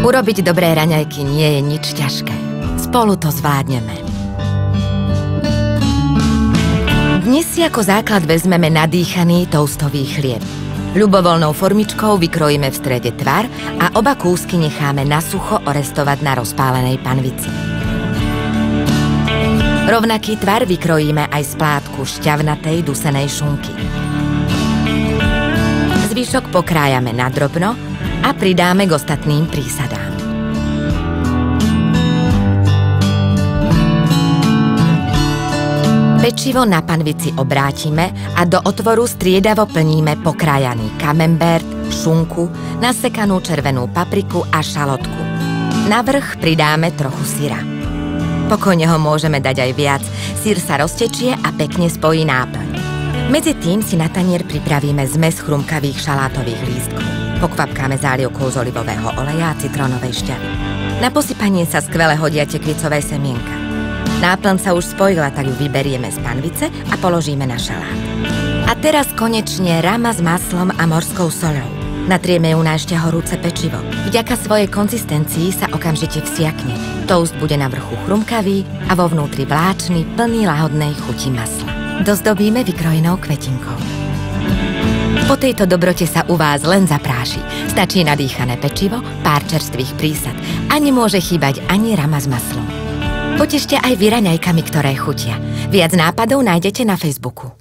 Urobiť dobré raňajky nie je nič ťažké. Spolu to zvládneme. Dnes si ako základ vezmeme nadýchaný toastový chlieb. Ľubovoľnou formičkou vykrojíme v strede tvar a oba kúsky necháme na sucho orestovať na rozpálenej panvici. Rovnaký tvar vykrojíme aj z plátku šťavnatej dusenej šunky. Zvyšok pokrájame na drobno a pridáme k ostatným prísadám. Pečivo na panvici obrátime a do otvoru striedavo plníme pokrájaný camembert, šunku, nasekanú červenú papriku a šalotku. Navrch pridáme trochu syra. Pokojne ho môžeme dať aj viac, syr sa roztečie a pekne spojí náplň. Medzi tým si na tanier pripravíme zmes chrumkavých šalátových lístkov. Pokvapkáme zálievkou z olivového oleja a citrónovej šťavy. Na posypanie sa skvele hodia tekvicové semienka. Náplň sa už spojila, tak ju vyberieme z panvice a položíme na šalát. A teraz konečne rama s maslom a morskou soľou. Natrieme ju na ešte horúce pečivo. Vďaka svojej konzistencii sa okamžite vsiakne. Toast bude na vrchu chrumkavý a vo vnútri vláčny, plný lahodnej chuti masla. Dozdobíme vykrojenou kvetinkou. Po tejto dobrote sa u vás len zapráši. Stačí nadýchané pečivo, pár čerstvých prísad a nemôže chýbať ani rama s maslom. Potešte aj vy raňajkami, ktoré chutia. Viac nápadov nájdete na Facebooku.